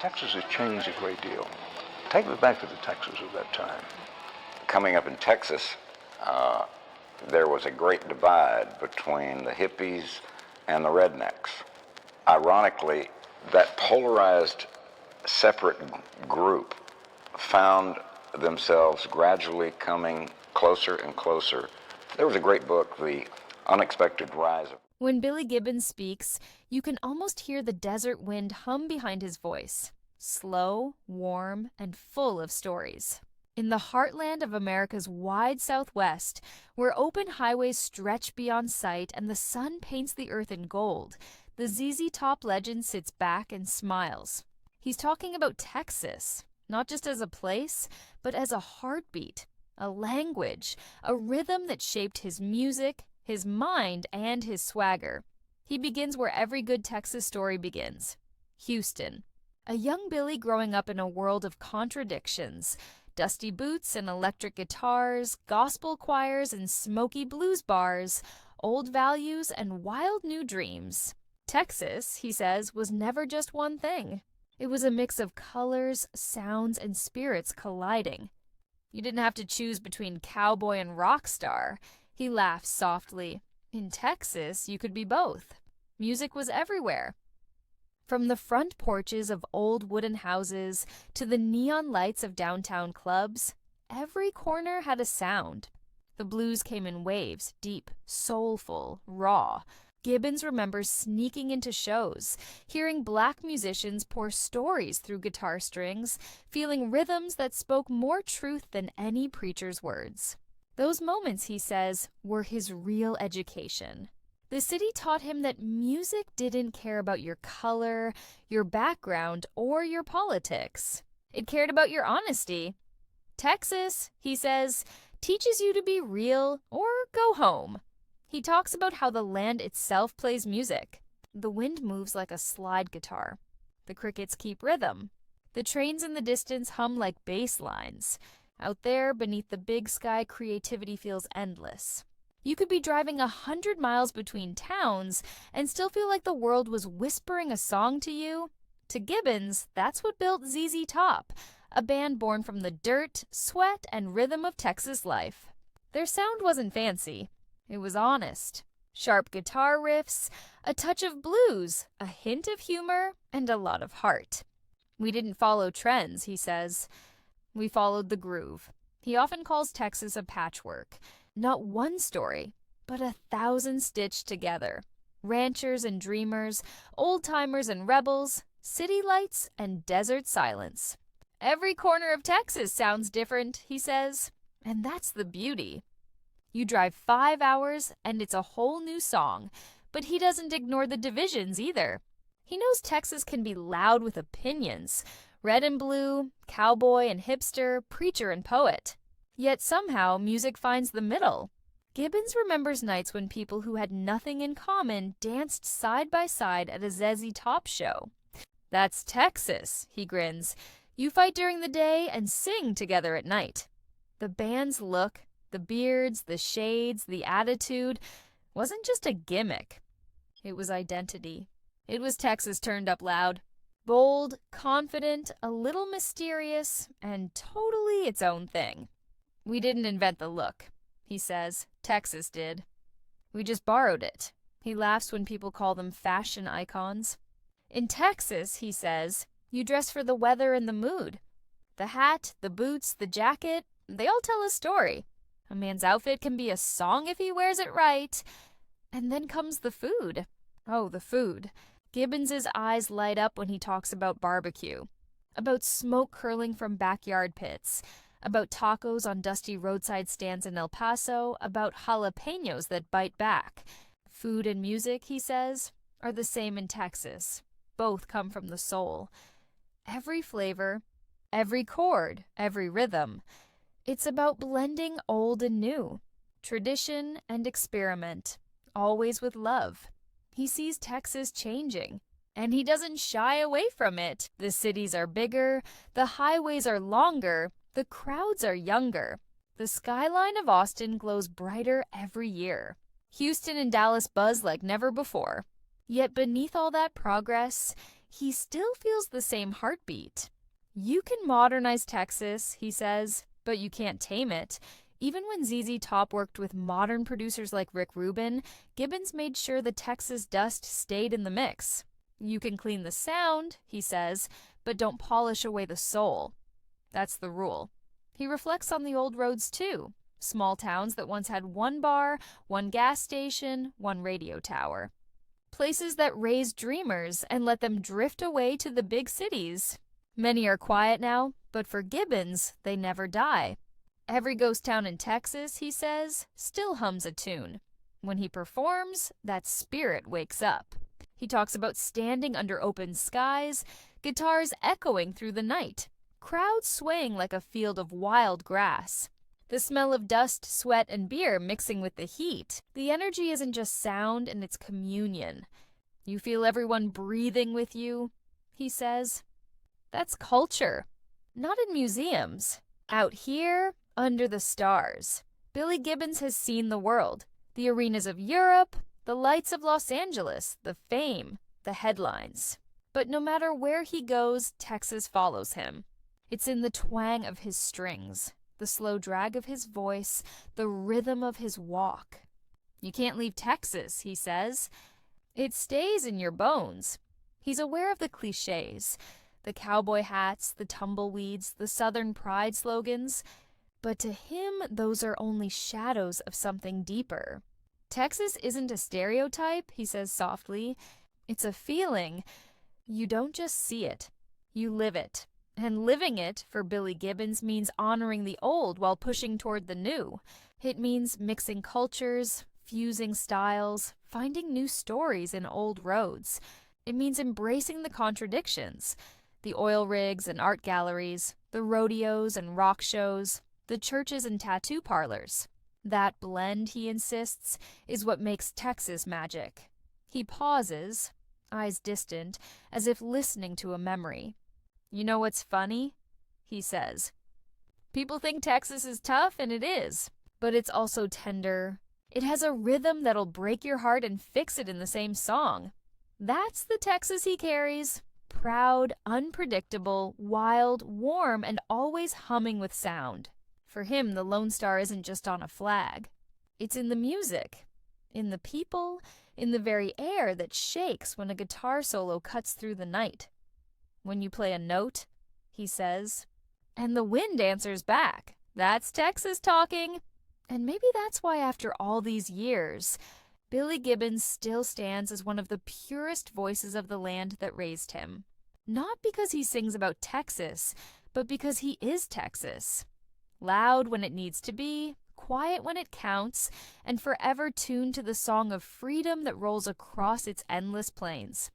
Texas has changed a great deal. Take me back to the Texas of that time. Coming up in Texas, there was a great divide between the hippies and the rednecks. Ironically, that polarized, separate group found themselves gradually coming closer and closer. There was a great book, The Unexpected Rise of... When Billy Gibbons speaks, you can almost hear the desert wind hum behind his voice. Slow, warm, and full of stories. In the heartland of America's wide Southwest, where open highways stretch beyond sight and the sun paints the earth in gold, the ZZ Top legend sits back and smiles. He's talking about Texas, not just as a place, but as a heartbeat, a language, a rhythm that shaped his music, his mind, and his swagger. He begins where every good Texas story begins. Houston. A young Billy growing up in a world of contradictions. Dusty boots and electric guitars, gospel choirs and smoky blues bars, old values and wild new dreams. Texas, he says, was never just one thing. It was a mix of colors, sounds, and spirits colliding. You didn't have to choose between cowboy and rock star. He laughs softly. In Texas, you could be both. Music was everywhere. From the front porches of old wooden houses to the neon lights of downtown clubs, every corner had a sound. The blues came in waves, deep, soulful, raw. Gibbons remembers sneaking into shows, hearing black musicians pour stories through guitar strings, feeling rhythms that spoke more truth than any preacher's words. Those moments, he says, were his real education. The city taught him that music didn't care about your color, your background, or your politics. It cared about your honesty. Texas, he says, teaches you to be real or go home. He talks about how the land itself plays music. The wind moves like a slide guitar. The crickets keep rhythm. The trains in the distance hum like bass lines. Out there, beneath the big sky, creativity feels endless. You could be driving 100 miles between towns and still feel like the world was whispering a song to you. To Gibbons, that's what built ZZ Top, a band born from the dirt, sweat, and rhythm of Texas life. Their sound wasn't fancy. It was honest. Sharp guitar riffs, a touch of blues, a hint of humor, and a lot of heart. We didn't follow trends, he says. We followed the groove. He often calls Texas a patchwork. Not one story, but 1,000 stitched together. Ranchers and dreamers, old-timers and rebels, city lights and desert silence. Every corner of Texas sounds different, he says, and that's the beauty. You drive 5 hours and it's a whole new song, but he doesn't ignore the divisions either. He knows Texas can be loud with opinions, red and blue, cowboy and hipster, preacher and poet. Yet somehow music finds the middle. Gibbons remembers nights when people who had nothing in common danced side by side at a ZZ Top show. That's Texas, he grins. You fight during the day and sing together at night. The band's look, the beards, the shades, the attitude wasn't just a gimmick. It was identity. It was Texas turned up loud. Bold, confident, a little mysterious, and totally its own thing. We didn't invent the look, he says. Texas did. We just borrowed it. He laughs when people call them fashion icons. In Texas, he says, you dress for the weather and the mood. The hat, the boots, the jacket, they all tell a story. A man's outfit can be a song if he wears it right. And then comes the food. Oh, the food. Gibbons's eyes light up when he talks about barbecue, about smoke curling from backyard pits, about tacos on dusty roadside stands in El Paso, about jalapenos that bite back. Food and music, he says, are the same in Texas. Both come from the soul. Every flavor, every chord, every rhythm. It's about blending old and new, tradition and experiment, always with love. He sees Texas changing, and he doesn't shy away from it. The cities are bigger, the highways are longer, the crowds are younger. The skyline of Austin glows brighter every year. Houston and Dallas buzz like never before. Yet beneath all that progress, he still feels the same heartbeat. You can modernize Texas, he says, but you can't tame it. Even when ZZ Top worked with modern producers like Rick Rubin, Gibbons made sure the Texas dust stayed in the mix. You can clean the sound, he says, but don't polish away the soul. That's the rule. He reflects on the old roads too. Small towns that once had one bar, one gas station, one radio tower. Places that raised dreamers and let them drift away to the big cities. Many are quiet now, but for Gibbons, they never die. Every ghost town in Texas, he says, still hums a tune. When he performs, that spirit wakes up. He talks about standing under open skies, guitars echoing through the night, crowds swaying like a field of wild grass. The smell of dust, sweat, and beer mixing with the heat. The energy isn't just sound, and it's communion. You feel everyone breathing with you, he says. That's culture. Not in museums. Out here, under the stars. Billy Gibbons has seen the world. The arenas of Europe, the lights of Los Angeles, the fame, the headlines. But no matter where he goes, Texas follows him. It's in the twang of his strings, the slow drag of his voice, the rhythm of his walk. You can't leave Texas, he says. It stays in your bones. He's aware of the cliches, the cowboy hats, the tumbleweeds, the Southern pride slogans. But to him, those are only shadows of something deeper. Texas isn't a stereotype, he says softly. It's a feeling. You don't just see it, you live it. And living it, for Billy Gibbons, means honoring the old while pushing toward the new. It means mixing cultures, fusing styles, finding new stories in old roads. It means embracing the contradictions. The oil rigs and art galleries, the rodeos and rock shows, the churches and tattoo parlors. That blend, he insists, is what makes Texas magic. He pauses, eyes distant, as if listening to a memory. You know what's funny? He says. People think Texas is tough, and it is. But it's also tender. It has a rhythm that'll break your heart and fix it in the same song. That's the Texas he carries. Proud, unpredictable, wild, warm, and always humming with sound. For him, the Lone Star isn't just on a flag. It's in the music, in the people, in the very air that shakes when a guitar solo cuts through the night. When you play a note, he says, and the wind answers back. That's Texas talking. And maybe that's why after all these years, Billy Gibbons still stands as one of the purest voices of the land that raised him. Not because he sings about Texas, but because he is Texas. Loud when it needs to be, quiet when it counts, and forever tuned to the song of freedom that rolls across its endless plains.